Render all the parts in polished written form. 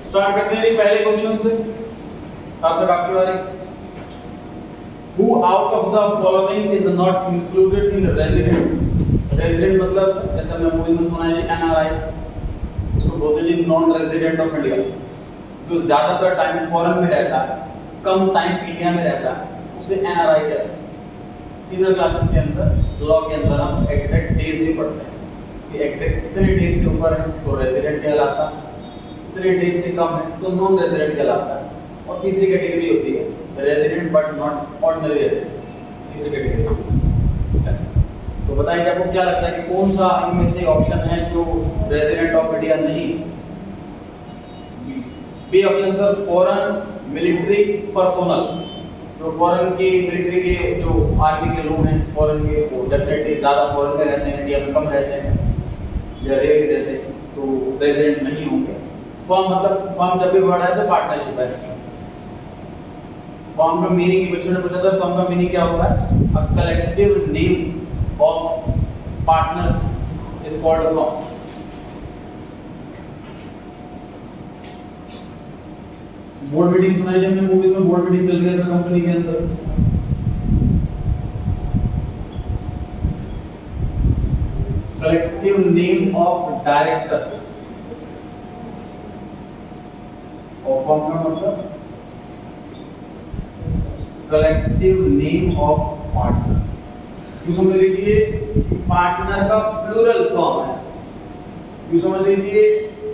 Start करते हैं पहले क्वेश्चन से। सार्थक आपकी बारी। Who out of the following is not included in resident? Resident मतलब जैसे हमने मूवी में सुना है NRI, उसको बोलते हैं नॉन रेजिडेंट ऑफ इंडिया, जो ज्यादातर टाइम फॉरेन में रहता है, कम टाइम इंडिया में रहता है, उसे NRI कहते हैं। सीनियर क्लासेस के अंदर लॉ के अंदर हम एग्जैक्ट डेज भी पढ़ते हैं कि एग्जैक्ट इतने डेज से ऊपर है तो रेजिडेंट कहलाता है, इतने डेज से कम है तो नॉन रेजिडेंट कहलाता है। और तीसरी कैटेगरी होती है resident but not ordinary resident, तीसरी कैटेगरी होती है। तो बताएं कि आपको क्या लगता है कि कौन सा इनमें से ऑप्शन है जो रेजिडेंट ऑफ इंडिया नहीं? B option sir, foreign military personnel, जो फॉरेन की मिलिट्री के जो आर्मी के लोग हैं फॉरेन के, वो डेफिनेटली ज़्यादा फॉरेन में रहते हैं, इंडिया में कम रहते हैं या रेयर रहते हैं, तो रेजिडेंट नहीं होंगे। फर्म मतलब फर्म जब भी वर्ड है तो पार्टनरशिप है। फर्म का मीनिंग बच्चों ने पूछा था, फर्म का मीनिंग क्या होता है? A collective name of partners is called a firm. Board meeting सुनाई हमने मूवीज में, बोर्ड मीटिंग चल रही है कंपनी के अंदर। कलेक्टिव नेम ऑफ डायरेक्टर्स और फर्म का मतलब collective name of partner. You समझ लीजिए पार्टनर का प्लूरल फर्म है, यू समझ लीजिए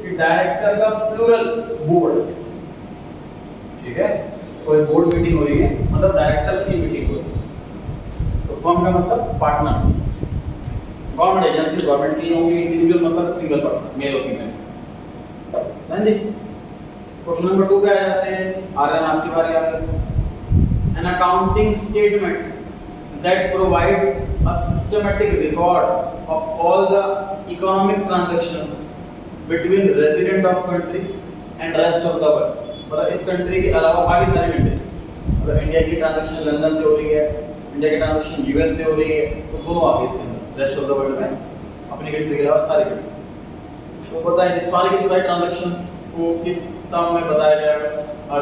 कि डायरेक्टर का प्लूरल बोर्ड। ठीक है, कोई बोर्ड मीटिंग हो रही है मतलब डायरेक्टर्स की मीटिंग हो रही है, तो फर्म का मतलब पार्टनर्स। गवर्नमेंट एजेंसी गवर्नमेंट की होंगी, इंडिविजुअल मतलब सिंगल पर्सन, मेल और फीमेल। ध्यान दी। क्वेश्चन नंबर 2 पे आ जाते हैं। आर्यन आपकी बारी आ गई। An accounting statement that provides a systematic record of all the economic transactions between resident of country and rest of the world। मतलब इस कंट्री के अलावा बाकी सारी कंट्री, मतलब इंडिया की ट्रांजैक्शन लंदन से हो रही है, इंडिया की ट्रांजैक्शन यूएस से हो रही है, तो दोनों आ गए इसके अंदर, रेस्ट ऑफ द वर्ल्ड में अपनी कंट्री के अलावा सारी कंट्री। तो बताएं इस सारी की सारी ट्रांजैक्शंस को किस टर्म में बताया जाएगा? और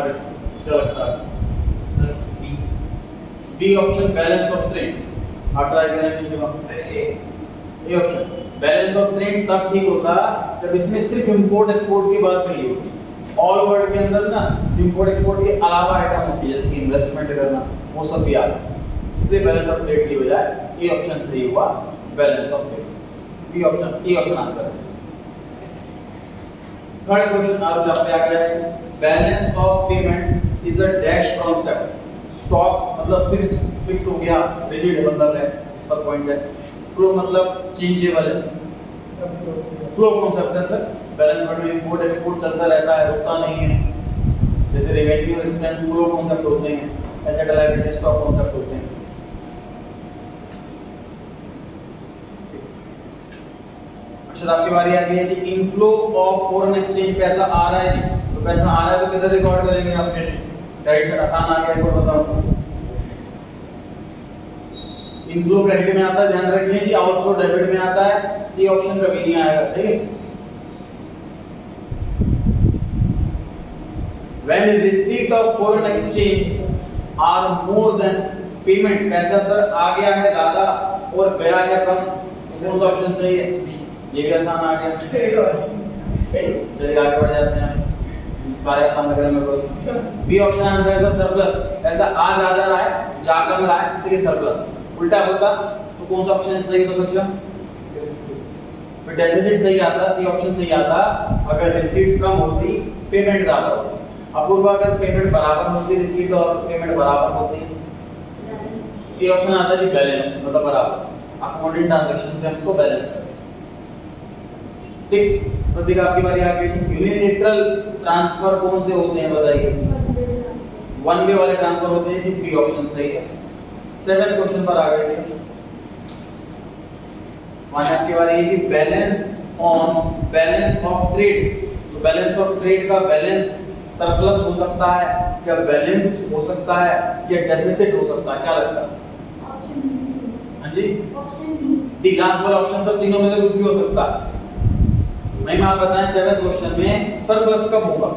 क्या लगता है? B option, balance of trade. आप ट्राई करें। A option, balance of trade तब ठीक होता जब इसमें सिर्फ इंपोर्ट एक्सपोर्ट की बात नहीं होती। ऑल वर्ल्ड के अंदर ना इंपोर्ट एक्सपोर्ट के अलावा आइटम होती है, जैसे कि इन्वेस्टमेंट करना, वो सब भी आता है, इसलिए बैलेंस ऑफ ट्रेड की बजाय ए ऑप्शन सही हुआ, balance of trade. B option, A option answer है। थर्ड क्वेश्चन आज आप पे आ गया है, balance of payment is a dash concept. Stock मतलब फिक्स हो गया, रिजिड मतलब है, इस पर पॉइंट है। फ्लो मतलब चेंजेबल है। फ्लो कॉन्सेप्ट है सर, बैलेंस में इंपोर्ट एक्सपोर्ट चलता रहता है, रुकता नहीं है। जैसे रेवेन्यू और एक्सपेंस फ्लो कॉन्सेप्ट होते हैं, एसेट लायबिलिटी स्टॉक कॉन्सेप्ट होते हैं। अक्षर आपकी बारी आ गई है कि इनफ्लो ऑफ फॉरेन एक्सचेंज, पैसा आ रहा है जी, तो पैसा आ रहा है तो किधर रिकॉर्ड करेंगे आप? डायरेक्ट आसान आ गया, तो बताओ। इनफ्लो क्रेडिट में आता है, ध्यान रखिए जी, आउटफ्लो डेबिट में आता है। सी ऑप्शन कभी नहीं आएगा, सही है। When receipt of foreign exchange are more than payment, पैसा सर आ गया है ज्यादा और गया है कम, कौन सा ऑप्शन सही है? ये भी आसान आ गया। चलिए आगे बढ़ जाते हैं, सारे आसान लग रहे हैं मेरे को। बी ऑप्शन आंसर है सर, सरप्लस। ऐसा आ ज्यादा रहा है, जा कम रहा है, इसलिए सरप्लस। उल्टा होता तो कौन सा ऑप्शन सही होता बच्चा? फिर डेफिसिट सही आता, सी ऑप्शन सही आता अगर रिसीट कम होती, पेमेंट ज्यादा होती। अपूर्व अगर पेमेंट बराबर होती, रिसीट और पेमेंट बराबर होती, ये ऑप्शन आता है बैलेंस, मतलब बराबर। अकाउंटिंग ट्रांजैक्शन से हम इसको बैलेंस करते हैं। 6 प्रतीक आपकी बारी आ गई। यूनिलैटरल ट्रांसफर कौन से होते हैं बताइए? वन वे वाले ट्रांसफर होते हैं जी, बी ऑप्शन सही है। 7 क्वेश्चन पर आ गए थे। वहां आपकी बारी है कि balance on balance of trade. तो बैलेंस ऑफ ट्रेड का बैलेंस सरप्लस हो सकता है या बैलेंस्ड हो सकता है या डेफिसिट हो सकता है, क्या लगता है? हाँ जी ऑप्शन डी लास्ट वाला ऑप्शन सर तीनों में से कुछ भी हो सकता है। मैं आप बताएं 7th क्वेश्चन में सरप्लस कब होगा?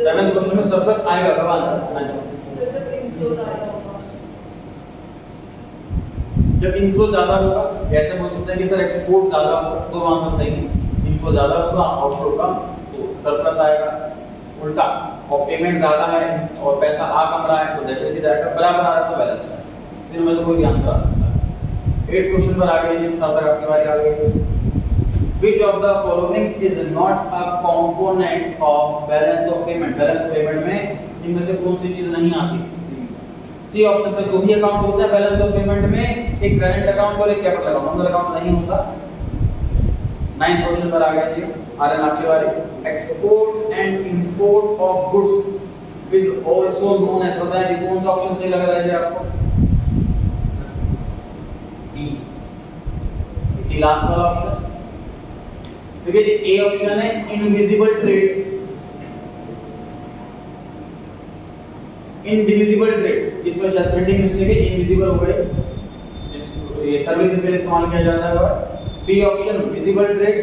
7th क्वेश्चन में सरप्लस आएगा कब? आंसर जब इनफ्लो ज्यादा होगा। ऐसे बोल सकते हैं कि सर एक्सपोर्ट ज्यादा होगा तो आंसर सही है। इनफ्लो ज्यादा होगा आउटफ्लो कम तो सरप्लस आएगा। उल्टा और पेमेंट ज्यादा है और पैसा आ कम रहा है तो डेफिसिट आएगा, बराबर आ रहा है तो बैलेंस आएगा। इनमें से कोई भी आंसर आ सकता है। 8th क्वेश्चन पर आ गए जी, साथ तक आपकी बारी आ गई। Which of the following is not a component of balance of payment? Balance of payment में इनमें से कौन सी चीज नहीं आती? सी ऑप्शन सर दो ही अकाउंट होते हैं बैलेंस ऑफ पेमेंट में, एक करंट अकाउंट और एक कैपिटल अकाउंट। अंदर अकाउंट नहीं होता। 9th क्वेश्चन पर आ गए जी, आ रहा है आपकी बारी। Export and import of goods is also known as, बताएं जी कौन सा ऑप्शन सही लग रहा है जी आपको? डी लास्ट वाला ऑप्शन। देखिए जी ए ऑप्शन है इनविजिबल ट्रेड, इनडिविजिबल ट्रेड, इसमें शायद प्रिंटिंग मिस्टेक है, इनविजिबल हो गए, ये सर्विसेज के लिए इस्तेमाल किया जाता है। बी ऑप्शन विजिबल ट्रेड,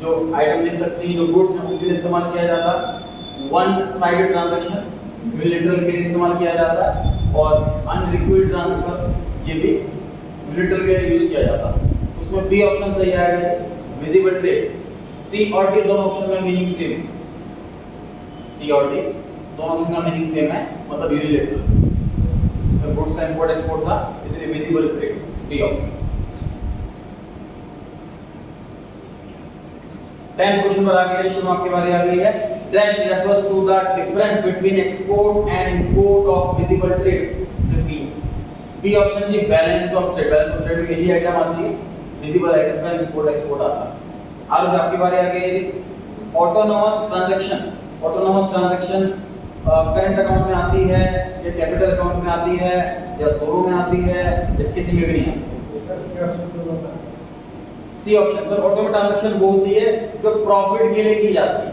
जो आइटम लिख सकती हैं जो गुड्स हैं उनके लिए इस्तेमाल किया जाता है। वन साइडेड ट्रांजैक्शन यूनिलैटरल के लिए इस्तेमाल किया जाता है और अनरिक्वेस्टेड ट्रांसफर ये भी यूनिलैटरल के लिए यूज किया जाता है। उसमें बी ऑप्शन सही आएगा विजिबल ट्रेड। सी और डी दोनों ऑप्शन का मीनिंग सेम, सी और डी दोनों ऑप्शन का मीनिंग सेम है, मतलब यूनिलैटरल। इसमें गुड्स का इंपोर्ट एक्सपोर्ट था इसलिए visible trade, D option. 10th question पर आ गए, शुरू आपके बारे आ गई है। Dash refers to the difference between export and import of visible trade. B option जी balance of trade, balance of trade में यही आइटम आती है, विजिबल आइटम का इंपोर्ट एक्सपोर्ट आता है। और जो आपकी बारी आ गई autonomous transaction. Autonomous transaction current account में आती है या कैपिटल अकाउंट में आती है या दोनों में आती है या किसी में भी नहीं आती? C option sir automatic transaction वो होती है जो प्रॉफिट के लिए की जाती है।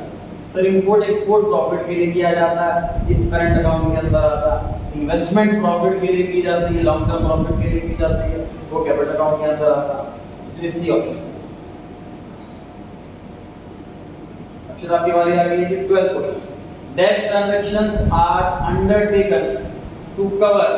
सर इंपोर्ट एक्सपोर्ट प्रॉफिट के लिए किया जाता है, ये करंट अकाउंट के अंदर आता है। इन्वेस्टमेंट प्रॉफिट के लिए की जाती है, लॉन्ग टर्म प्रॉफिट के लिए की जाती है, वो कैपिटल अकाउंट के अंदर आता है, इसलिए सी ऑप्शन। अक्षर आपकी बारी आ गई है। 12th question. Dash transactions are undertaken to cover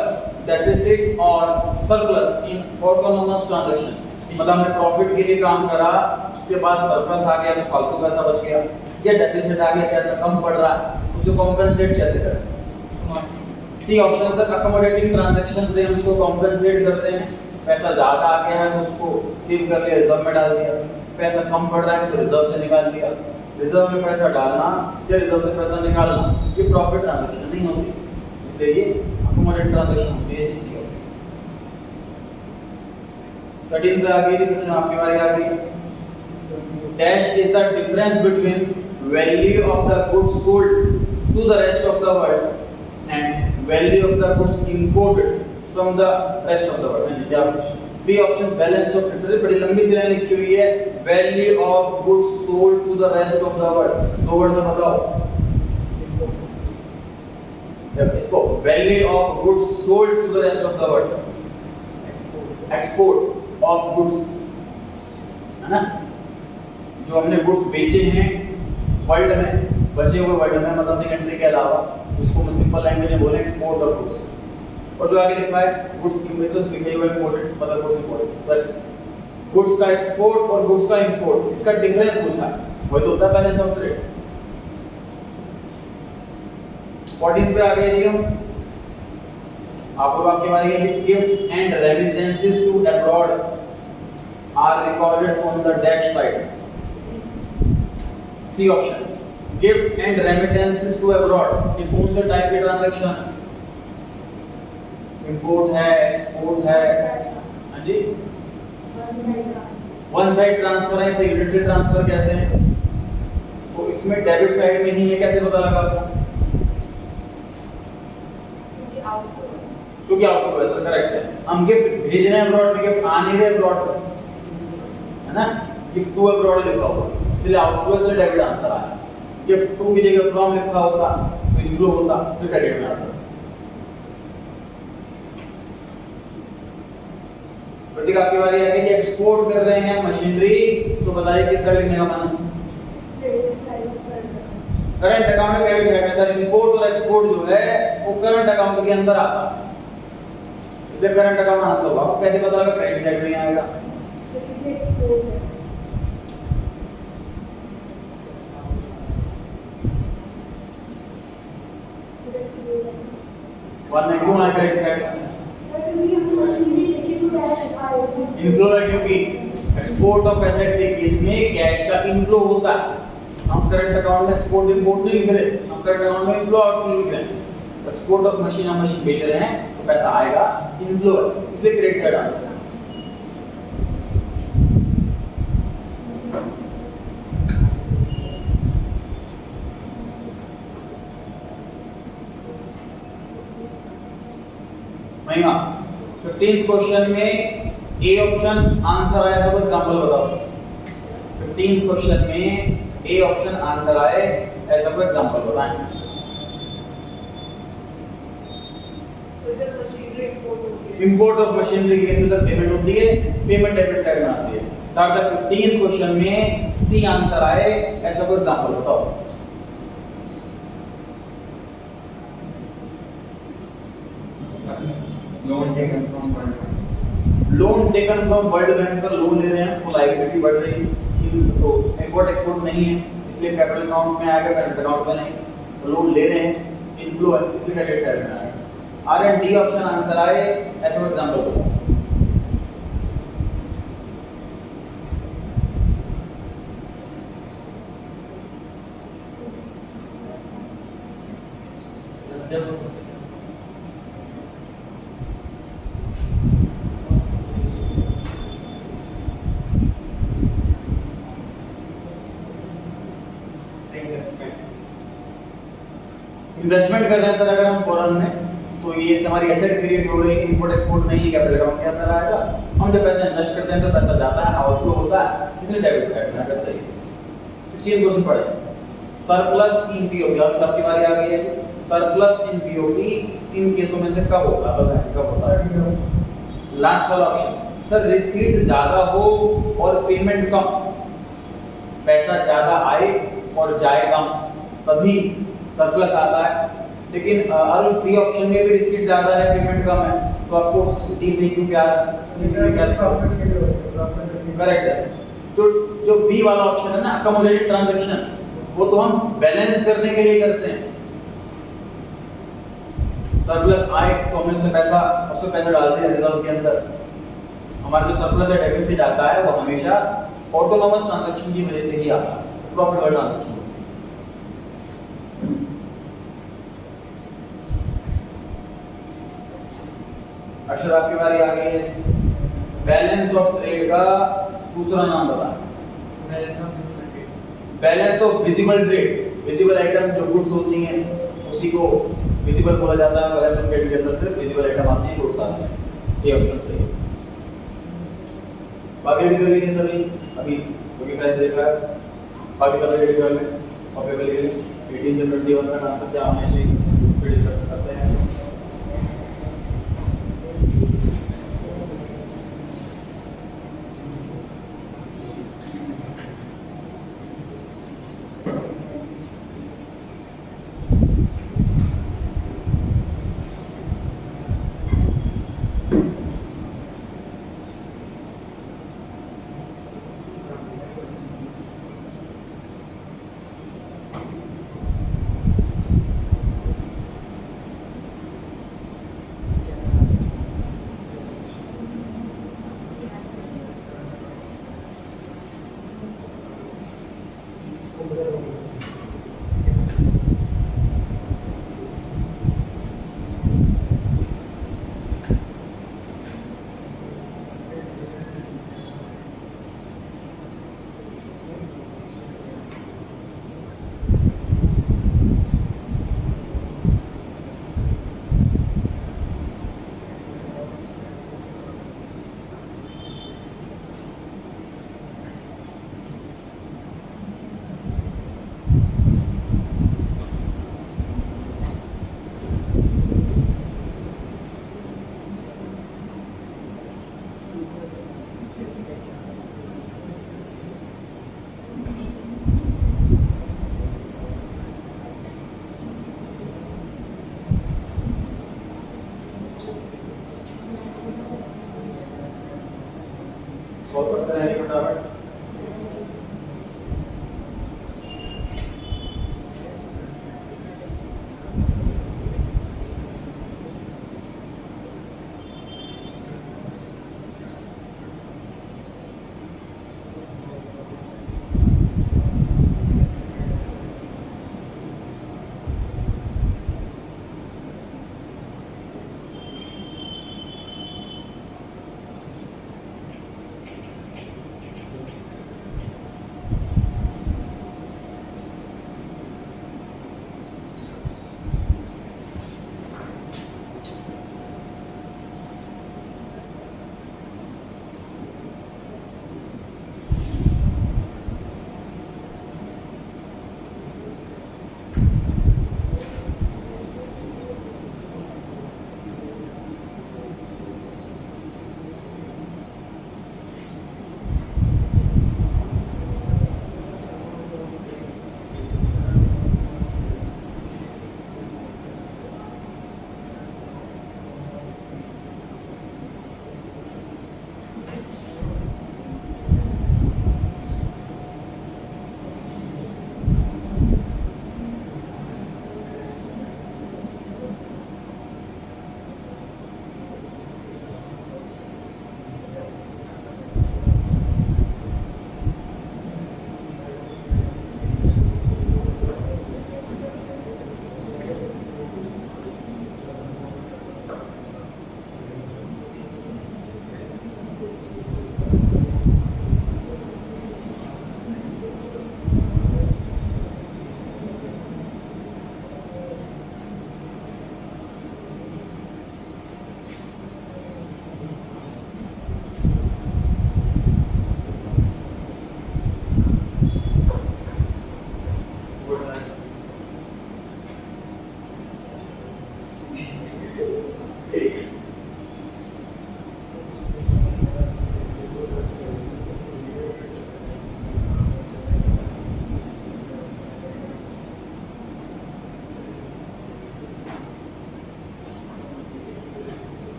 deficit और सरप्लस इन ऑटोनोमस ट्रांजैक्शन। मतलब हमने प्रॉफिट के लिए काम करा, उसके बाद सरप्लस आ गया तो फालतू पैसा बच गया, या डेफिसिट आ गया पैसा कम पड़ रहा है, उसको कॉम्पेंसेट कैसे करें? C option sir accommodating transaction से हम उसको कॉम्पेंसेट करते हैं। पैसा ज्यादा आ गया है तो उसको सेव कर लिया, रिजर्व में डाल दिया। पैसा कम पड़ रहा है तो रिजर्व से निकाल लिया। रिजर्व में पैसा डालना या रिजर्व से पैसा निकालना ये प्रॉफिट ट्रांजैक्शन नहीं होती, इसलिए ये अकोमोडेट ट्रांजैक्शन होती है। C option. 13 पे आ गई सेक्शन आपकी बारी आ गई। Dash is the difference between value of the goods sold to the rest of the world and value of the goods imported from the rest of the world. क्या B option balance of trade, बड़ी लंबी सी line लिखी हुई है, value of goods sold to the rest of the world. दो word में बताओ इसको, value of goods sold to the rest of the world, export of goods है ना, जो हमने गुड्स बेचे हैं वर्ल्ड में, बचे हुए वर्ल्ड में, मतलब अपनी कंट्री के अलावा, उसको मैं सिंपल लैंग्वेज में बोले एक्सपोर्ट ऑफ गुड्स। और जो आगे लिखा है गुड्स इंपोर्टेड, लिखे हुए इंपोर्टेड मतलब गुड्स इंपोर्टेड, गुड्स का एक्सपोर्ट और गुड्स का इंपोर्ट, इसका डिफरेंस पूछा है, वही तो होता है बैलेंस ऑफ ट्रेड। 14 पे आ गए जी हम, आपको आपके बारे में gifts and remittances to abroad are recorded on the dash side. C option, gifts and remittances to abroad ये कौन से टाइप के ट्रांजैक्शन है? इंपोर्ट है, एक्सपोर्ट है, हाँ जी, वन साइड ट्रांसफर है, इसे यूनिटरी ट्रांसफर कहते हैं। तो इसमें डेबिट साइड में ही है, कैसे पता लगा आपको? क्योंकि आपको वैसा करेक्ट है, हम गिफ्ट भेज रहे हैं अब्रॉड में, गिफ्ट आ नहीं रहे अब्रॉड से, है ना, गिफ्ट टू अब्रॉड लिखा हुआ, इसलिए आउटफ्लो से डेबिट आंसर आया। गिफ्ट टू की जगह फ्रॉम लिखा होता तो इनफ्लो होता, फिर क्रेडिट में आता। प्रतीक आपकी बारी आ गई कि एक्सपोर्ट कर रहे हैं मशीनरी, तो बताइए किस साइड लिखने का मन है? करंट अकाउंट में क्रेडिट साइड में। सर इंपोर्ट और एक्सपोर्ट जो है वो करंट अकाउंट के अंदर आता है, इसलिए करंट अकाउंट आंसर होगा। आपको कैसे पता लगा क्रेडिट साइड में आएगा? वन क्यों आया क्रेडिट साइड? इनफ्लो है, क्योंकि एक्सपोर्ट ऑफ एसेट के केस में कैश का इनफ्लो होता है। हम करंट अकाउंट में एक्सपोर्ट इंपोर्ट नहीं लिख रहे, हम करंट अकाउंट में इनफ्लो आउटफ्लो लिख रहे हैं। एक्सपोर्ट ऑफ मशीन, हम मशीन बेच रहे हैं तो पैसा आएगा, इनफ्लो है, इसलिए क्रेडिट साइड आंसर है। महिमा 15th क्वेश्चन में ए ऑप्शन आंसर आया, सब एग्जांपल बताओ। 15th क्वेश्चन में ए ऑप्शन आंसर आए, ऐसा कोई एग्जांपल बताएं। इंपोर्ट ऑफ मशीनरी के केस में सर पेमेंट होती है, पेमेंट डेबिट साइड में आती है। साथ ही 15th क्वेश्चन में सी आंसर आए, ऐसा कोई एग्जांपल बताओ। Loan taken from world bank. Loan taken from world bank पर लोन ले रहे हैं तो लायबिलिटी बढ़ रही है, तो इंपोर्ट एक्सपोर्ट नहीं है इसलिए कैपिटल अकाउंट में आएगा, करंट अकाउंट में नहीं। तो लोन ले रहे हैं, इनफ्लो है, इसलिए क्रेडिट साइड में आएगा। R and D option answer आए, ऐसा एग्जांपल दो। इन्वेस्टमेंट कर रहे हैं सर अगर हम फॉरेन में, तो ये हमारी एसेट क्रिएट हो रही है, इंपोर्ट एक्सपोर्ट नहीं है, कैपिटल अकाउंट के अंदर आएगा। हम जब पैसा इन्वेस्ट करते हैं तो पैसा जाता है, आउटफ्लो होता है, इसलिए डेबिट साइड में आएगा। सही। 16 क्वेश्चन पढ़े। सरप्लस इन पीओपी, अब आपकी बारी आ गई है। सरप्लस इन पीओपी इन केसों में से कब होता है? बताएं कब होता है? लास्ट वाला ऑप्शन सर, रिसीट ज्यादा हो और पेमेंट कम, पैसा ज्यादा आए और जाए कम, तभी सरप्लस आता है। लेकिन अगर डी ऑप्शन में भी रिसीट ज्यादा है, पेमेंट कम है, तो आपको डी से क्यों प्यार? करेक्ट है। जो बी वाला ऑप्शन है ना, अकोमोडेटेड ट्रांजैक्शन, वो तो हम बैलेंस करने के लिए करते हैं। सरप्लस आए तो हम उसमें पैसा डालते हैं रिजर्व के अंदर। हमारा जो सरप्लस या डेफिसिट आता है वो हमेशा ऑटोनोमस ट्रांजैक्शन की वजह से ही आता है, प्रॉफिट वाला ट्रांजैक्शन। अक्षर आपकी बारी आ गई है। बैलेंस ऑफ ट्रेड का दूसरा नाम बता। Balance of visible trade, visible item जो गुड्स होती हैं उसी को विजिबल बोला जाता है। बैलेंस ऑफ ट्रेड के अंदर सिर्फ विजिबल आइटम आते हैं, गुड्स आते हैं। ये ऑप्शन सही है। बाकी रेडी कर लीजिए सभी, अभी क्योंकि फ्रेश देखा है, बाकी सब रेडी कर लें। कॉपी पे लिख लें 18 से 21 का आंसर क्या होना चाहिए, फिर डिस्कस करते हैं। रहने फटाफट।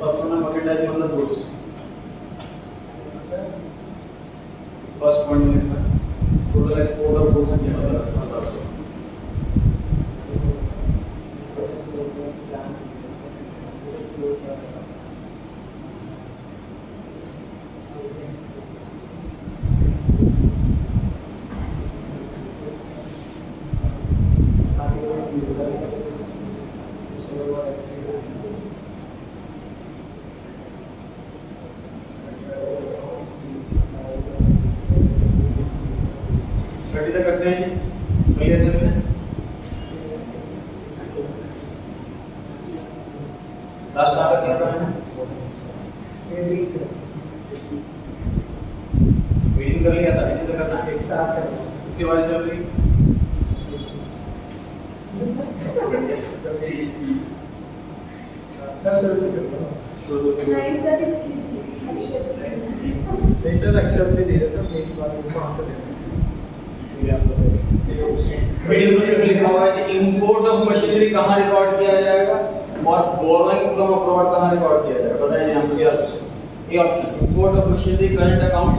First one bucket as मतलब goes. First one total export of goods in मतलब करते हैं जी, मीटिंग कर लिया था, मीटिंग से करना है स्टार्ट करो। इसके बाद चल रही सर शुरू से करो। शुरू से नहीं सर इसकी अक्षर नहीं तो अक्षर भी दे देता मेरी बात को वहां पे मीटिंग में सिर्फ लिखा हुआ है कि इंपोर्ट ऑफ मशीनरी कहाँ रिकॉर्ड किया जाएगा और बोरोइंग फ्रॉम अब्रॉड कहाँ रिकॉर्ड किया जाएगा। बताइए आंसर क्या option. A option import of machinery current account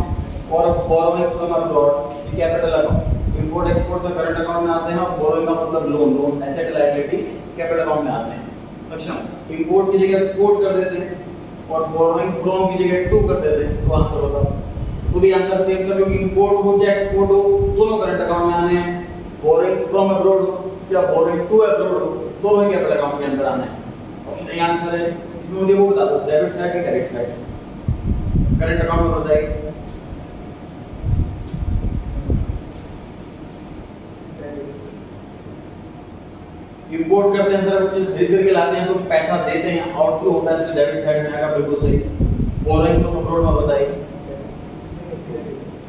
और borrowing from abroad capital account. Import export से करंट अकाउंट में आते हैं और बोरोइंग का मतलब loan asset liability capital account में आते हैं। सक्षम इंपोर्ट की जगह एक्सपोर्ट कर देते हैं और बोरोइंग फ्रॉम की जगह टू कर देते हैं। तो आंसर बताओ। तो भी आंसर सेम था क्योंकि इंपोर्ट हो चाहे एक्सपोर्ट हो दोनों करंट अकाउंट में आने हैं। बोरोइंग फ्रॉम अब्रॉड हो या बोरोइंग टू अब्रॉड हो दोनों ही कैपिटल अकाउंट के अंदर आना है। ऑप्शन ए आंसर है। इसमें मुझे वो बता दो डेबिट साइड या क्रेडिट साइड करंट अकाउंट में बताइए। इंपोर्ट करते हैं सर कुछ खरीद करके लाते हैं तो पैसा देते हैं आउटफ्लो होता है इसलिए डेबिट साइड में आएगा। बिल्कुल सही। बोरोइंग फ्रॉम अब्रॉड में बताइए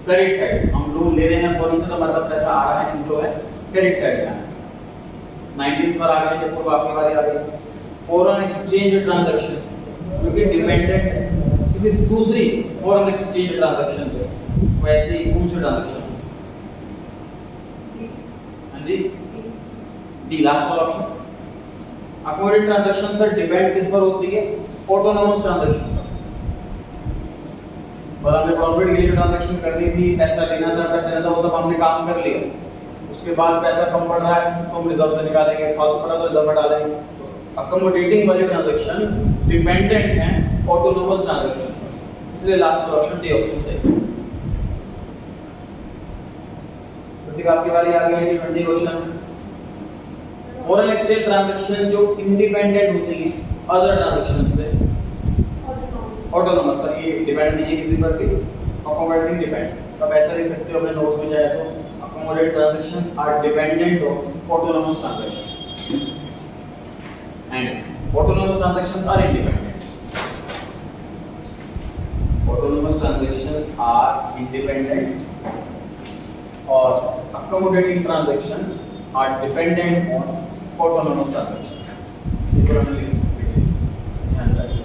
क्रेडिट साइड। हम लोन ले रहे हैं फॉरेन से तो हमारे पास पैसा आ रहा है इनफ्लो है क्रेडिट साइड में। 19th पर आ गए जब पूर्व आपकी बारी आ गई। फॉरेन एक्सचेंज ट्रांजैक्शन जो कि डिपेंडेंट है किसी दूसरी फॉरेन एक्सचेंज ट्रांजैक्शन पे वैसे ही कौन सी ट्रांजैक्शन। हाँ जी डी लास्ट वाला option. Accommodate transaction sir depend किस पर होती है ऑटोनोमस ट्रांजैक्शन पर। और हमने प्रॉफिट के लिए ट्रांजैक्शन करनी थी पैसा लेना था वो सब हमने काम कर लिया। उसके बाद पैसा कम पड़ रहा है तो हम रिजर्व से निकालेंगे फालतू पड़ा तो रिजर्व में डालेंगे। अकोमोडेटिंग वाली ट्रांजैक्शन डिपेंडेंट है ऑटोनोमस ट्रांजैक्शन इसलिए लास्ट वाला ऑप्शन डी ऑप्शन सही। प्रतीक आपकी बारी आ गई है। 20 क्वेश्चन। फॉरेन एक्सचेंज ट्रांजैक्शन जो इंडिपेंडेंट होती है अदर ट्रांजैक्शन से ऑटोनोमस सर ये डिपेंड नहीं है किसी पर भी। अकोमोडेटिंग डिपेंड आप ऐसा लिख सकते हो अपने नोट्स में चाहे तो accommodate transactions are dependent on autonomous transaction and autonomous transactions are independent. Autonomous transactions are independent और accommodating transactions are dependent on autonomous transactions। ये पुराने लिख सकते हैं ध्यान रखिए।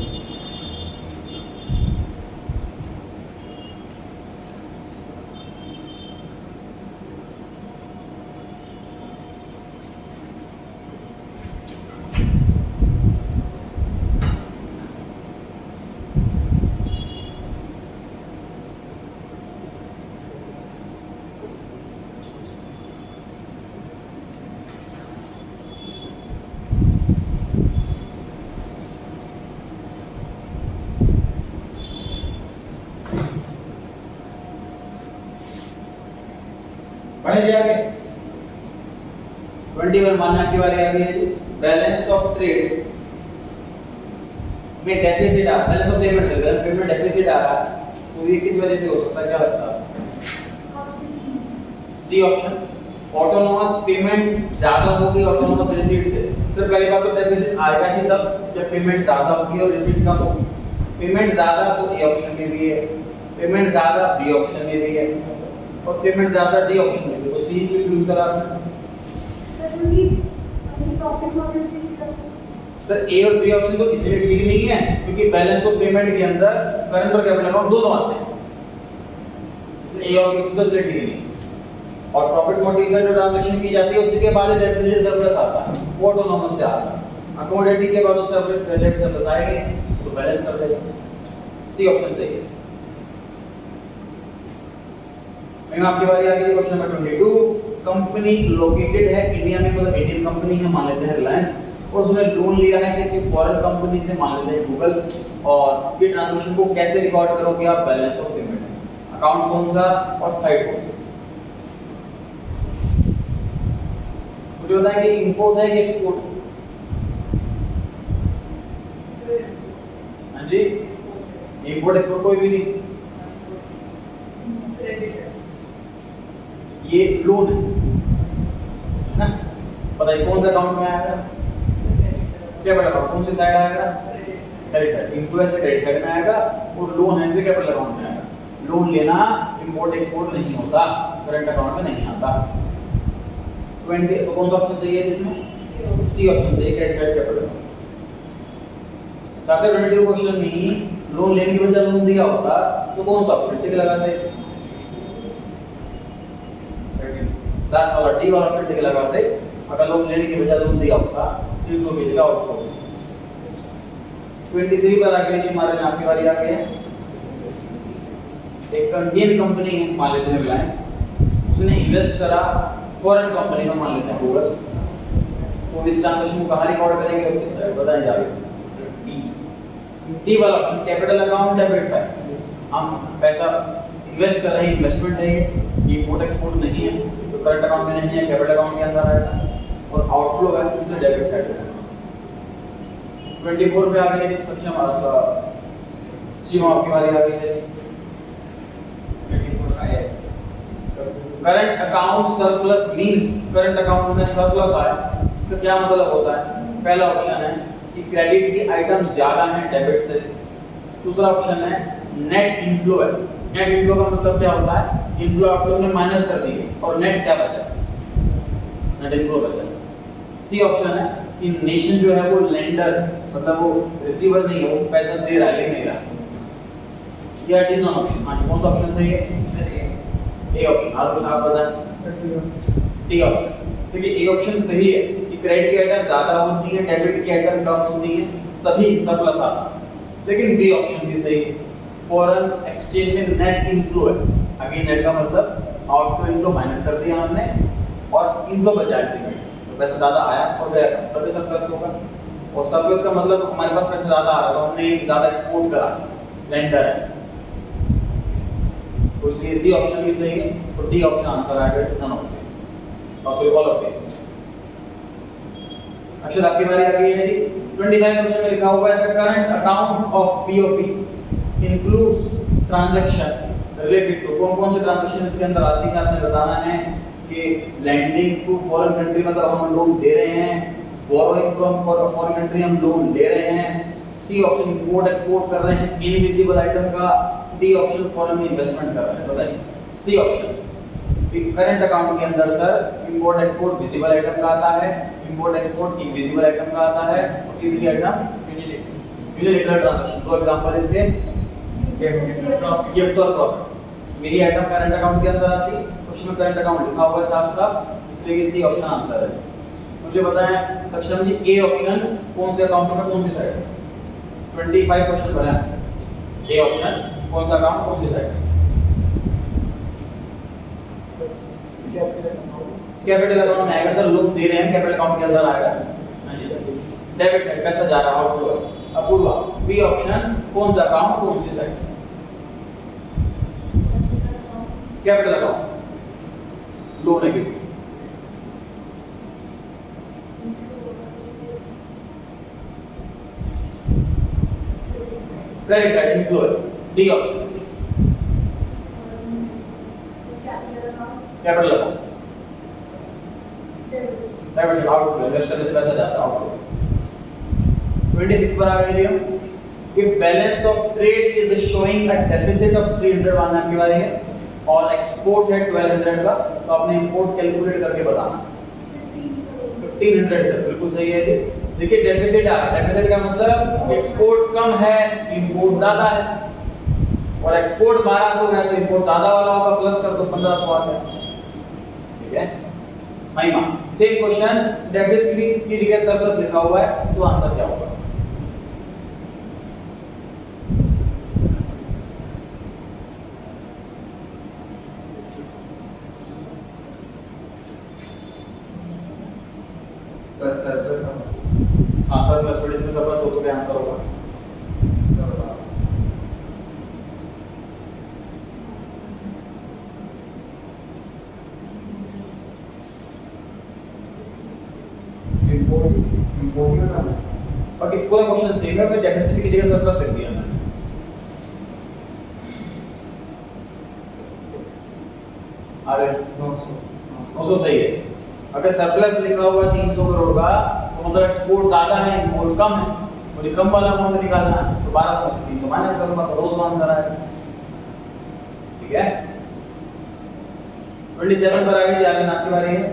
पढ़े जाएंगे 21 मानना की बारी आ गई है। बैलेंस ऑफ ट्रेड में डेफिसिट आ बैलेंस ऑफ पेमेंट है बैलेंस पेमेंट डेफिसिट आ रहा है तो ये किस वजह से हो सकता है क्या लगता है। सी ऑप्शन ऑटोनोमस पेमेंट ज्यादा होगी ऑटोनोमस रिसीट से। सर पहली बात तो डेफिसिट आएगा ही तब जब पेमेंट ज्यादा होगी और रिसीट कम होगी। पेमेंट ज्यादा तो ए ऑप्शन में भी है पेमेंट ज्यादा बी ऑप्शन में भी है और पेमेंट ज्यादा डी ऑप्शन में भी। तो सी किस यूज करा आपने सर ए और बी ऑप्शन तो इसलिए ठीक नहीं है क्योंकि बैलेंस ऑफ पेमेंट के अंदर करंट और कैपिटल अकाउंट दोनों आते हैं इसलिए ए और बी ऑप्शन तो इसलिए ठीक नहीं। और प्रॉफिट मोटिव से जो ट्रांजैक्शन की जाती है उसी के बाद डेफिसिट सरप्लस आता है वो ऑटोनोमस से आता है। अकोमोडेटिंग के बाद उससे डेबिट सरप्लस आएगा तो बैलेंस कर देगा। सी ऑप्शन सही है। मैम आपकी बारी आ गई क्वेश्चन नंबर 22। कंपनी लोकेटेड है इंडिया में मतलब इंडियन कंपनी है मान लेते हैं रिलायंस और उसने लोन लिया है किसी फॉरेन कंपनी से मान लेते हैं गूगल और ये ट्रांजैक्शन को कैसे रिकॉर्ड करोगे आप बैलेंस ऑफ पेमेंट अकाउंट कौन सा और साइड कौन सा। मुझे बताएं कि इंपोर्ट है कि एक्सपोर्ट। हाँ जी इंपोर्ट एक्सपोर्ट कोई भी नहीं ये लोन है ना। बताइए कौन सा अकाउंट में आएगा क्या बड़ा अकाउंट कौन सी साइड आएगा credit side. Influence credit side में आएगा और लोन है से कैपिटल अकाउंट में आएगा। लोन लेना इंपोर्ट एक्सपोर्ट नहीं होता, करंट अकाउंट में नहीं आता। 20 तो कौन सा ऑप्शन सही है इसमें? सी ऑप्शन सही है, क्रेडिट कैपिटल। अगर 22 क्वेश्चन में लोन लेने के बजाय लोन दिया होता तो कौन सा ऑप्शन टिक लगाते? लास्ट वाला डी वाला ऑप्शन टिक लगाते। अगर लोन लेने के बजाय लोन दिया होता तो इनको की जगह आउटफ्लो। 23 पर आ गए जी हमारे नाम की बारी आ गई है। एक इंडियन कंपनी है, मान लेते हैं रिलायंस, उसने इन्वेस्ट करा फॉरेन कंपनी में, मान लेते हैं गूगल। तो इस ट्रांजैक्शन को कहाँ रिकॉर्ड करेंगे और किस साइड बताएं जा रहे डी वाला option capital account debit side. हम पैसा इन्वेस्ट कर रहे हैं, इन्वेस्टमेंट है ये इंपोर्ट एक्सपोर्ट नहीं है, तो करंट अकाउंट में नहीं है, कैपिटल अकाउंट के अंदर आएगा। और आउटफ्लो है इसलिए डेबिट साइड है। 24 पे आ गए सबसे हमारा सीमा आपकी बारी आ गई है। Current account surplus means current account में सरप्लस आया, इसका क्या मतलब होता है? पहला ऑप्शन है कि क्रेडिट की आइटम ज्यादा है डेबिट से। दूसरा ऑप्शन है नेट इनफ्लो है। नेट इनफ्लो का मतलब क्या होता है? इनफ्लो आउटफ्लो में माइनस कर दिए और नेट क्या बचा? नेट इनफ्लो बचा। सी ऑप्शन है कि नेशन जो है वो लेंडर मतलब वो रिसीवर नहीं है, वो पैसा दे रहा है ले नहीं रहा। या डी नॉट ऑप्शन। हां कौन सा ऑप्शन सही है? A option. आरुष आप बताएं। D option. देखिए ए ऑप्शन सही है कि क्रेडिट की आइटम ज्यादा होती है, डेबिट की आइटम कम होती है, तभी सरप्लस आता है। लेकिन बी ऑप्शन भी सही है। फॉरेन एक्सचेंज में नेट इनफ्लो है। अगेन नेट का मतलब आउटफ्लो इनफ्लो माइनस कर दिया हमने और इनफ्लो बचा दिया। तो पैसा ज्यादा आया और गया, तभी सरप्लस होगा। और सरप्लस का मतलब हमारे पास पैसा ज्यादा आ रहा था, हमने ज्यादा एक्सपोर्ट करा, लेंडर है, तो इसलिए सी ऑप्शन भी सही है। तो डी ऑप्शन आंसर आएगा, नन ऑफ दिस और सॉरी ऑल ऑफ दिस। अक्षर आपकी बारी आ गई है जी। 25 क्वेश्चन में लिखा हुआ है the current account of POP includes transaction related to. कौन-कौन से ट्रांजैक्शन इसके अंदर आती है आपने बताना है कि लैंडिंग टू फॉरेन कंट्री मतलब हम लोन दे रहे हैं, बोरोइंग फ्रॉम फॉरेन कंट्री हम लोन ले रहे हैं, सी ऑप्शन इंपोर्ट एक्सपोर्ट कर रहे हैं इनविजिबल आइटम का, डी ऑप्शन फॉरेन में इन्वेस्टमेंट कर रहे हैं। बताइए सी ऑप्शन। करंट अकाउंट के अंदर sir import export visible item का आता है, इंपोर्ट एक्सपोर्ट इनविजिबल आइटम का आता है, और तीसरी आइटम यूनिलैटरल ट्रांजैक्शन। दो एग्जांपल इसके गिफ्ट और प्रॉफिट। मेरी आइटम करंट अकाउंट के अंदर आती है, उसमें करंट अकाउंट लिखा हुआ है साफ साफ, इसलिए सी ऑप्शन आंसर है। मुझे बताएं सक्षम जी ए ऑप्शन कौन से अकाउंट में कौन सी साइड? 25 क्वेश्चन बना है। ए ऑप्शन कौन सा अकाउंट कौन सी साइड? कैपिटल अकाउंट में आएगा सर, लोन दे रहे हैं कैपिटल अकाउंट के अंदर आएगा। डेबिट साइड पैसा जा रहा है आउटफ्लो। अपूर्वा बी ऑप्शन कौन सा अकाउंट कौन सी साइड? कैपिटल अकाउंट लोन है क्योंकि क्रेडिट साइड इनफ्लो है। D option capital account debit outflow invest करने से पैसा जाता है आउटफ्लो। 26 पर आ गए जी हम। If balance of trade is showing a deficit of 300 one आपकी बारी है और एक्सपोर्ट है 1200 का, तो आपने इंपोर्ट कैलकुलेट करके बताना। 1500 सर बिल्कुल सही है जी। देखिए डेफिसिट आ रहा है, डेफिसिट का मतलब एक्सपोर्ट कम है इंपोर्ट ज्यादा है, और एक्सपोर्ट 1200 है तो इंपोर्ट ज्यादा वाला होगा, प्लस कर दो 1500 आ गया। ठीक है महिमा सेम क्वेश्चन डेफिसिट की जगह सरप्लस लिखा हुआ है, तो आंसर क्या होगा? हाँ सरप्लस, थोड़ी इसमें सरप्लस हो तो क्या आंसर होगा? और इस पूरा क्वेश्चन सेम है, फिर डेफिसिट की जगह सरप्लस लिख दिया मैंने। अरे 900 सही है। अगर सरप्लस लिखा हुआ 300 करोड़ का तो मतलब एक्सपोर्ट ज्यादा है इंपोर्ट कम है, मुझे कम वाला अमाउंट निकालना है तो 1200 में से 300 माइनस करूंगा तो 200 आंसर आएगा। ठीक है 27 पर आगे जा रहे हैं, आपकी बारी है।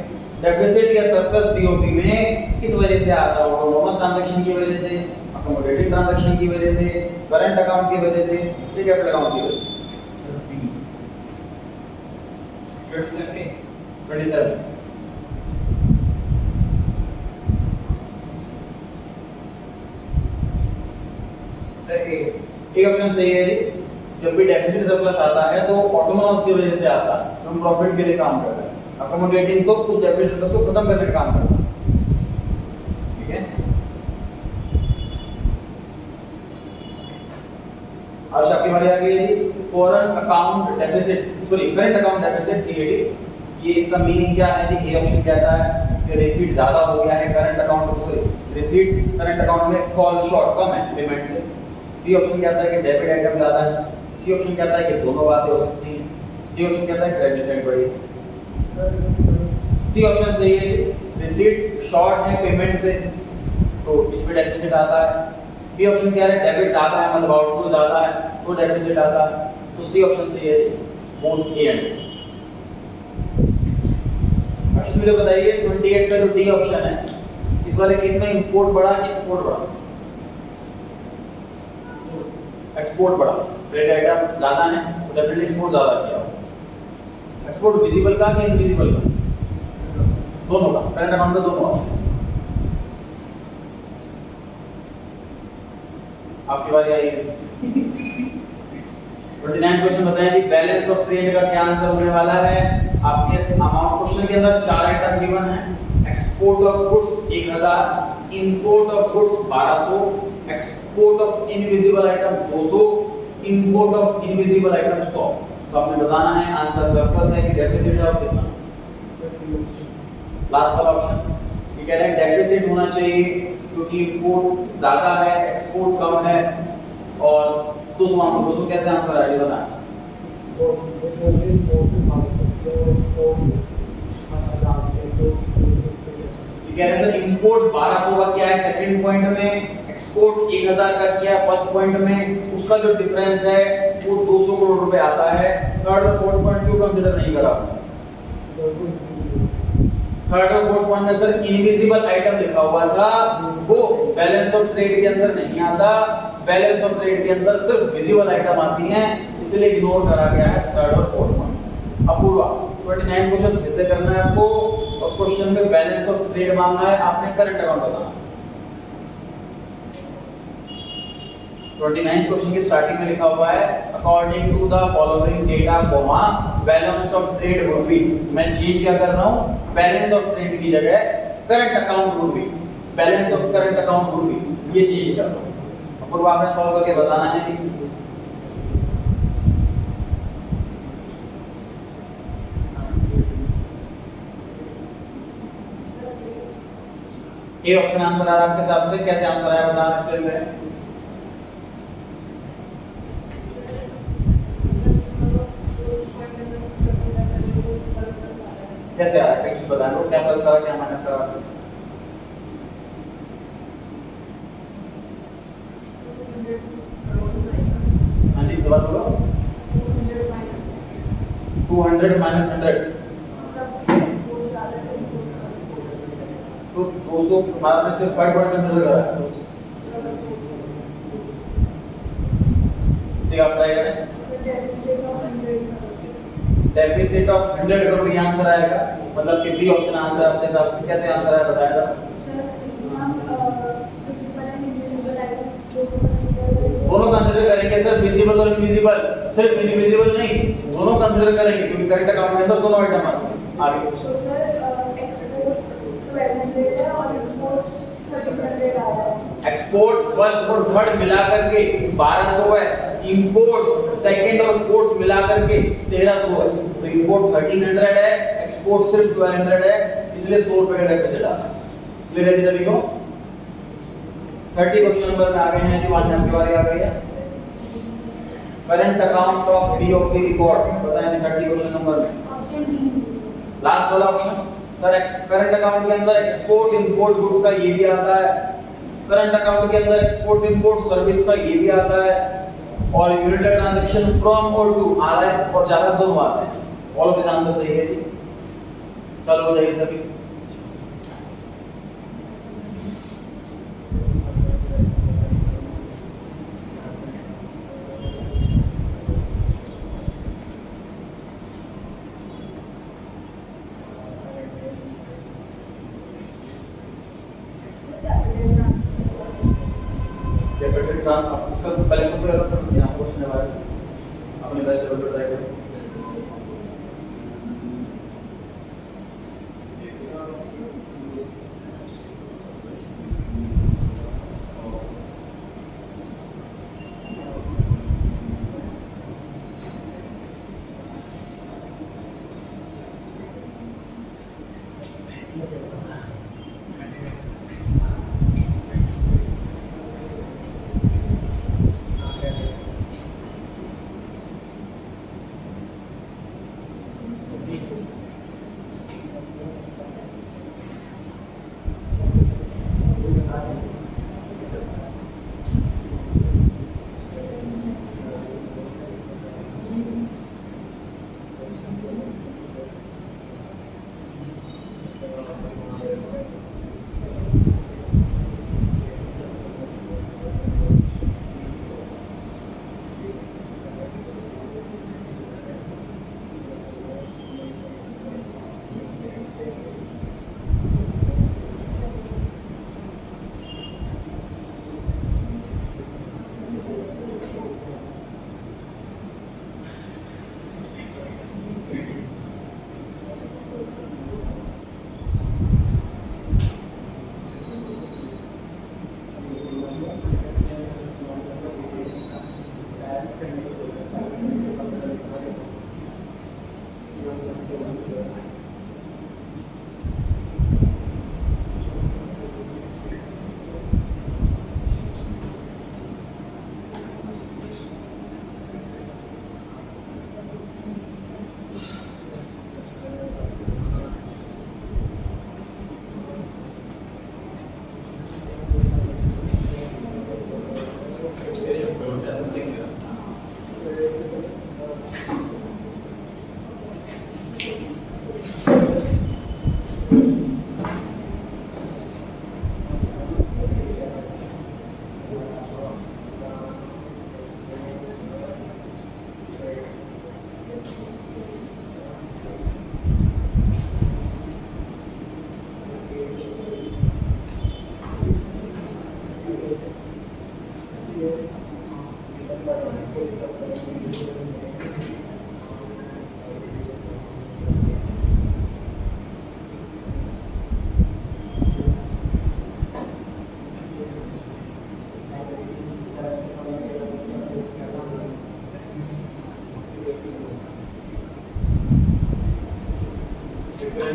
डेफिसिट या सरप्लस बीओपी में किस वजह से आता है? ऑटोनोमस ट्रांजैक्शन की वजह से, अकोमोडेटिंग ट्रांजैक्शन की वजह से, करंट अकाउंट की वजह से, या कैपिटल अकाउंट की वजह से? 27 एक ऑप्शन सही है जी। जब भी डेफिसिट सरप्लस आता है तो ऑटोनोमस की वजह से आता है, हम प्रॉफिट के लिए काम कर रहे हैं। अकोमोडेटिंग तो उस डेफिसिट सरप्लस को खत्म करने का काम करता है। ठीक है और आपकी बारी आ गई है जी। Foreign account deficit current account deficit CAD, ये इसका मीनिंग क्या है जी? ए ऑप्शन कहता है कि रिसीट ज्यादा हो गया है current account receipt current account में फॉल शॉर्ट, कम है पेमेंट से। बी ऑप्शन कहता है कि डेबिट आइटम ज्यादा है। सी ऑप्शन कहता है कि दोनों बातें हो सकती हैं। डी ऑप्शन कहता है क्रेडिट साइड बढ़ी है। सी ऑप्शन सही है, रिसीट शॉर्ट है पेमेंट से तो इसमें डेफिसिट आता है। बी ऑप्शन कह रहा है डेबिट ज्यादा है, मतलब आउटफ्लो ज्यादा है तो डेफिसिट आता है। तो सी ऑप्शन सही है, बोथ ए एंड। क्वेश्चन मुझे बताइए 28 का जो डी ऑप्शन है, इस वाले केस में इंपोर्ट बढ़ा एक्सपोर्ट बढ़ा? एक्सपोर्ट बढ़ा। क्रेडिट आइटम ज्यादा है तो डेफिनेटली एक्सपोर्ट ज्यादा किया होगा। एक्सपोर्ट विजिबल का कि इनविजिबल का? दोनों का, करंट अकाउंट में दोनों आता है। आपकी बारी आई है। 29 क्वेश्चन बताएं जी। बैलेंस ऑफ ट्रेड का क्या आंसर होने वाला है? आपके अमाउंट क्वेश्चन के अंदर 4 आइटम गिवन है। Export of goods 1000, import of goods 1200, export of invisible item 200, import of invisible item 100। तो आपने बताना है आंसर सरप्लस है कि डेफिसिट है और कितना? लास्ट वाला ऑप्शन ये कह रहे हैं डेफिसिट होना चाहिए क्योंकि इंपोर्ट ज्यादा है एक्सपोर्ट कम है। और 200 आंसर 200 कैसे आंसर आएगा बताएं? कह रहे हैं सर इंपोर्ट 1200 का क्या है सेकंड पॉइंट में, एक्सपोर्ट 1000 का क्या है फर्स्ट पॉइंट में, उसका जो डिफरेंस है वो 200 करोड़ रुपए आता है। थर्ड और फोर्थ पॉइंट क्यों कंसीडर नहीं करा? थर्ड और फोर्थ पॉइंट में सर इनविजिबल आइटम लिखा हुआ था, वो बैलेंस ऑफ ट्रेड के अंदर नहीं आता। बैलेंस ऑफ ट्रेड के अंदर सिर्फ विजिबल आइटम आती हैं, इसलिए इग्नोर करा गया है थर्ड और फोर्थ पॉइंट। अब पूरा 29 क्वेश्चन फिर से करना है आपको और क्वेश्चन में बैलेंस ऑफ ट्रेड मांगा है, आपने करंट अकाउंट बताना। 29 क्वेश्चन की स्टार्टिंग में लिखा हुआ है according to the following data comma balance of trade would be. मैं चेंज क्या कर रहा हूं? बैलेंस ऑफ ट्रेड की जगह current account would be, balance of current account would be, ये चेंज कर रहा हूं। और आपने सॉल्व करके बताना है कि ए ऑप्शन आंसर आ रहा है आपके हिसाब से? कैसे आंसर आया बताना फिल्म में? कैसे आ रहा है? टेक्स्ट बता दो, क्या प्लस करा क्या माइनस करा? हाँ जी दोबारा बोलो। 200 माइनस 100 तो 200 बाद में से थर्ड पॉइंट कंसीडर करा। ठीक आप ट्राई करें। डेफिसिट ऑफ 100 करोड़ ये आंसर आएगा, मतलब कि बी ऑप्शन आंसर आपके हिसाब से कैसे आंसर आया बताएगा? दोनों कंसीडर करेंगे सर, विजिबल और इनविजिबल, सिर्फ इनविजिबल नहीं, दोनों कंसीडर करेंगे क्योंकि करंट अकाउंट में अंदर दोनों आइटम आते हैं। आगे तो सर एक्सपोर्ट्स 1200 है और इंपोर्ट्स 1300 आ रहा है। एक्सपोर्ट फर्स्ट और थर्ड मिला करके 1200 है, इंपोर्ट सेकंड और फोर्थ मिला करके 1300 है। तो इंपोर्ट 1300 है, एक्सपोर्ट सिर्फ 1200 है, इसलिए 100 रुपए का डेफिसिट आ रहा है। क्लियर है सभी को? 30 क्वेश्चन नंबर में आ गए हैं, जो आज आपकी बारी आ गई है। Current account of BOP records बताएं 30 क्वेश्चन नंबर में। ऑप्शन डी लास्ट वाला ऑप्शन सर, करंट अकाउंट के अंदर एक्सपोर्ट इंपोर्ट गुड्स का ये भी आता है, करंट अकाउंट के अंदर एक्सपोर्ट इंपोर्ट सर्विस का ये भी आता है और यूनिट ट्रांजैक्शन फ्रॉम और टू आ रहा है और जा रहा है, दोनों आते हैं। ऑल ऑफ दिस आंसर सही है जी। चलो हो जाइए सभी। कैपिटल ट्रांस सबसे पहले कौन सा रेफरेंस यहाँ क्वेश्चन है भाई, अपने बेस्ट लेवल पर ट्राई करो।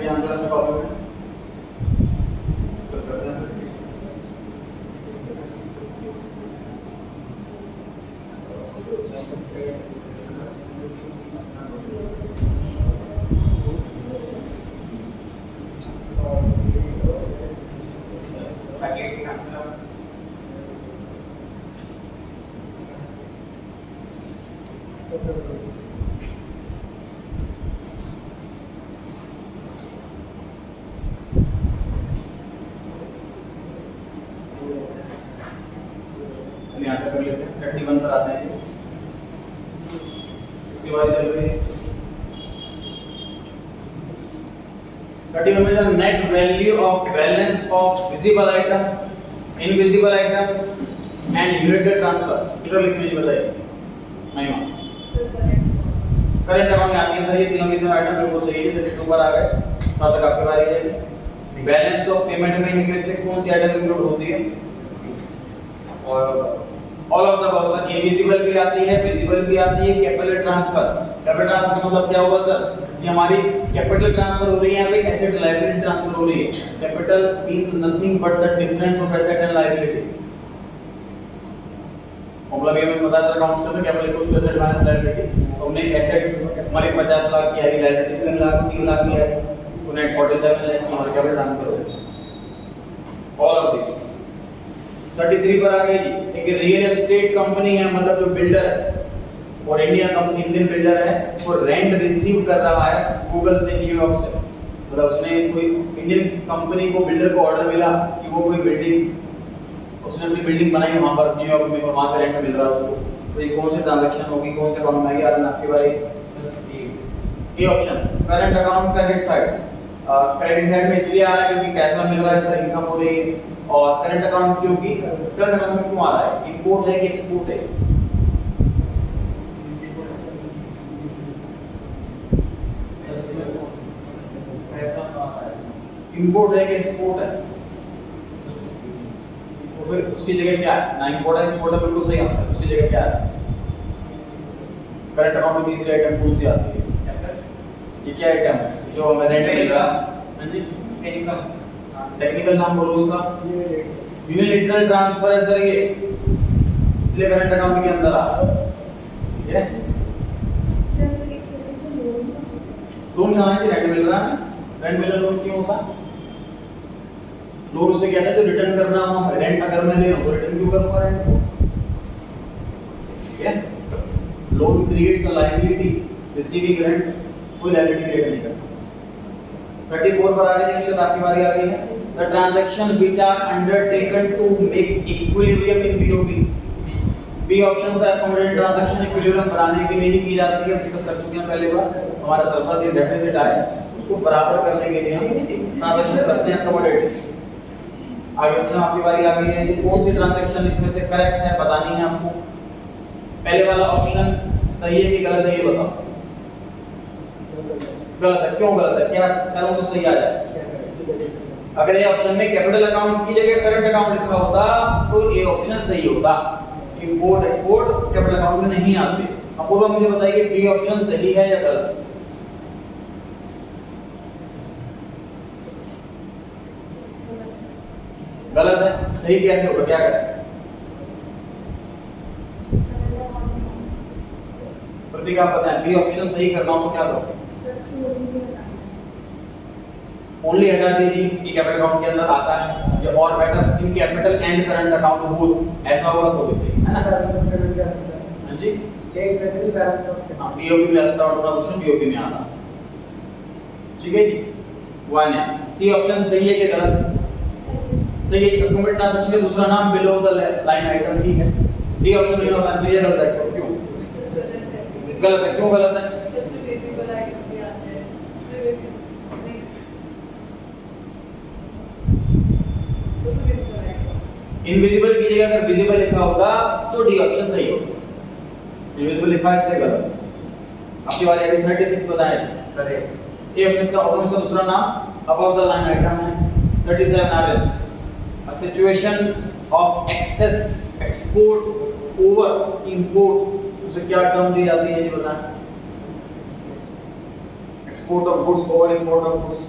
आंसर में प्रॉब्लम है, डिस्कस करते हैं। यहाँ तक कर लेते हैं, 31 पर आते हैं। इसके बाद चल रही है 31 में net value of balance of visible item, invisible item and unit transfer. इधर लिखने जी बताइए महिमा। करंट अकाउंट में आती है सर, ये तीनों के तीनों आइटम बिल्कुल सही है। 32 पर आ गए, अब तक आपकी बारी है। बैलेंस ऑफ पेमेंट में इनमें से कौन सी आइटम इंक्लूड होती है? और all of the above. Invisible भी आती है, विजिबल भी आती है। कैपिटल ट्रांसफर, कैपिटल ट्रांसफर का मतलब क्या होगा सर? कि हमारी कैपिटल ट्रांसफर हो रही है, यहाँ पे एसेट लायबिलिटी ट्रांसफर हो रही है। Capital means nothing but the difference of asset and liability. Formula भी हमें पता है अकाउंट्स में, capital equals to asset minus liability. तो हमने एसेट हमारे 50 लाख की आई, लायबिलिटी 3 लाख की आई, तो नेट 47 लाख की हमारी कैपिटल ट्रांसफर हो गई। ऑल ऑफ दिस 33 पर आ गई जी। एक रियल एस्टेट कंपनी है, मतलब जो बिल्डर है और इंडियन बिल्डर है, वो रेंट रिसीव कर रहा है गूगल से, न्यूयॉर्क से। मतलब उसने कोई इंडियन कंपनी को, बिल्डर को ऑर्डर मिला कि वो कोई बिल्डिंग, उसने अपनी बिल्डिंग बनाई वहां पर न्यूयॉर्क में और वहां से रेंट मिल रहा है उसको। तो ये कौन सी ट्रांजैक्शन होगी, कौन से अकाउंट में आएगी? यार आपकी बारी। ए option current account credit side. Credit side में इसलिए आ रहा है क्योंकि पैसा मिल रहा है सर, इनकम हो रही है। और करंट अकाउंट क्योंकि करंट अकाउंट में क्यों आ रहा है? इंपोर्ट है कि एक्सपोर्ट है? इंपोर्ट है कि एक्सपोर्ट है? तो फिर उसकी जगह क्या है? ना इंपोर्ट है एक्सपोर्ट है, बिल्कुल सही आंसर। उसकी जगह क्या है? करंट अकाउंट में तीसरी आइटम कौन सी आती है? ये क्या आइटम है जो हमें रेंट मिल रहा है? हाँ जी, टेक्निकल नाम बोलो उसका। यूनिलैटरल ट्रांसफर है सर ये, इसलिए करंट अकाउंट के अंदर आ रहा है। ठीक है, लोन कहाँ है? रेंट मिल रहा है। रेंट मिलर लोन क्यों होता? लोन उसे कहते हैं जो रिटर्न करना हो। रेंट अगर मैं ले रहा हूं तो रिटर्न क्यों करूंगा रेंट को? ठीक है, loan creates a liability, receiving rent कोई लायबिलिटी क्रिएट नहीं करता। 34 पर आ गए नेक्स्ट, आपकी बारी आ गई है। The transaction which are undertaken to make equilibrium in BOB. B option से अकोमोडेट ट्रांजैक्शन इक्विलिब्रियम बनाने के लिए ही की जाती है। डिस्कस कर चुके हैं पहले बार। हमारा सरप्लस या डेफिसिट आए, उसको बराबर करने के लिए हम ट्रांजैक्शन करते हैं अकोमोडेट। आगे ऑप्शन आपकी बारी आ गई है। कौन सी ट्रांजैक्शन इसमें से करेक्ट है बतानी है आपको। पहले वाला ऑप्शन सही है कि गलत है ये बताओ। गलत है, क्यों गलत है? क्या करूं तो सही आ जाए? अगर ये ऑप्शन में कैपिटल अकाउंट की जगह करंट अकाउंट लिखा होता तो ये ऑप्शन सही होता। इंपोर्ट एक्सपोर्ट कैपिटल अकाउंट में नहीं आते। अपूर्वा मुझे बताइए बी ऑप्शन सही है या गलत? गलत है। सही कैसे होगा, क्या करें? प्रतीक आप बताएं, बी ऑप्शन सही करना हो तो क्या करो? ओनली हटा दीजिए कि कैपिटल अकाउंट के अंदर आता है, या और better in capital and current account both, ऐसा होगा तो भी सही है ना। बैलेंस ऑफ पेमेंट क्या सकता है? हां जी, एक पैसे की बैलेंस ऑफ पेमेंट। हां, बीओपी प्लस का ऑटोमेटिक बीओपी में आता। ठीक है जी, वन है। सी ऑप्शन सही है कि गलत? सही है। अकोमोडेट ट्रांजैक्शन का दूसरा नाम बिलो द लाइन आइटम ही है। डी ऑप्शन नहीं होता, सही है गलत है? क्यों गलत है? क्यों गलत है? इनविजिबल की जगह अगर विजिबल लिखा होगा तो डी ऑप्शन सही होगा। इनविजिबल लिखा है इसलिए गलत। आपकी बारी है। 36 बताएं सर। ए ऑप्शन का ऑप्शन का दूसरा नाम अबव द लाइन आइटम है। 37 आ रहा है। A situation of excess export over import, उसे क्या टर्म दी जाती है ये बताएं? Export of goods over import of goods.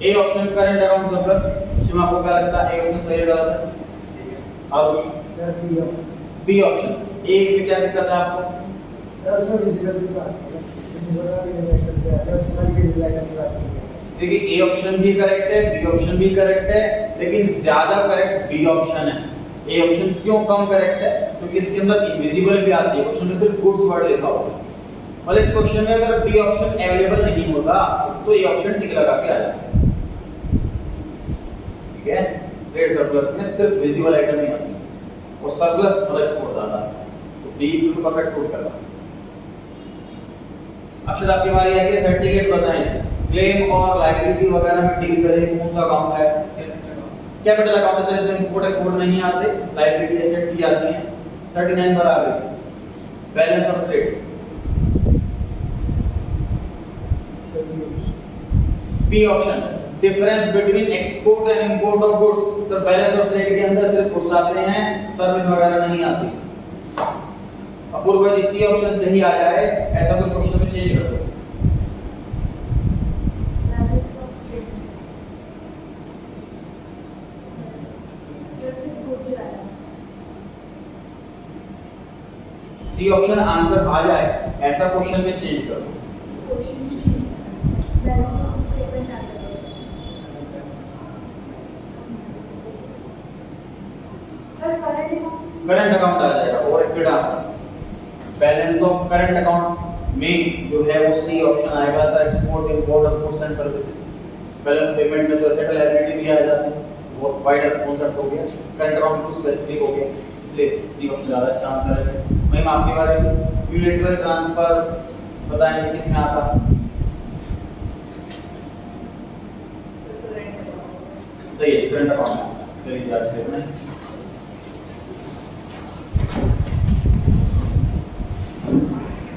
A option current account surplus. Shiv आपको क्या लगता है, ए ऑप्शन सही है गलत है? और sir B option. B option. A में क्या दिक्कत है आपको? सर उसमें विजिबल भी था, विजिबल का भी नहीं करते हैं, उसमें विजिबल आइटम की बात की है। देखिए ए ऑप्शन भी करेक्ट है, बी ऑप्शन भी करेक्ट है, लेकिन ज्यादा करेक्ट बी ऑप्शन है। ए ऑप्शन क्यों कम करेक्ट है? क्योंकि इसके अंदर इनविजिबल भी आती है। क्वेश्चन में सिर्फ गुड्स वर्ड लिखा होगा। मतलब इस क्वेश्चन में अगर बी ऑप्शन अवेलेबल नहीं होता तो ए ऑप्शन टिक लगा के आ जाता। ठीक है, ट्रेड सरप्लस में सिर्फ विजिबल आइटम ही आती है और सरप्लस मतलब एक्सपोर्ट आता है, तो बी बिल्कुल परफेक्ट सूट करता है। अक्षर आपकी बारी आई है। 38 बताएं, क्लेम और लायबिलिटी वगैरह में डील करें कौन सा अकाउंट है? कैपिटल अकाउंट है, इसमें इंपोर्ट एक्सपोर्ट नहीं आते, लायबिलिटी एसेट्स ही आती हैं। 39 पर आ गई, balance of trade. B option, difference between export and import of goods. तो बैलेंस ऑफ ट्रेड के अंदर सिर्फ गुड्स आते हैं, सर्विस वगैरह नहीं आती। अपूर्व जी सी ऑप्शन सही आ जाए ऐसा कोई क्वेश्चन में चेंज कर दो। सी ऑप्शन आंसर आ जाए ऐसा क्वेश्चन में चेंज कर दो। करंट अकाउंट आ जाएगा और एक transfer. Balance of current account में जो है वो सी ऑप्शन आएगा sir, export import of goods and services. Balance payment में तो एसेट लायबिलिटी भी आ जाती है, बहुत वाइडर कॉन्सेप्ट हो गया। करंट अकाउंट को स्पेसिफिक हो गया, इसलिए सी ऑप्शन ज्यादा अच्छा आंसर है। मैम आपके बारे में यूनिलैटरल ट्रांसफर बताएंगे किसमें आता? सही है, करंट अकाउंट। चलिए आज देखते हैं।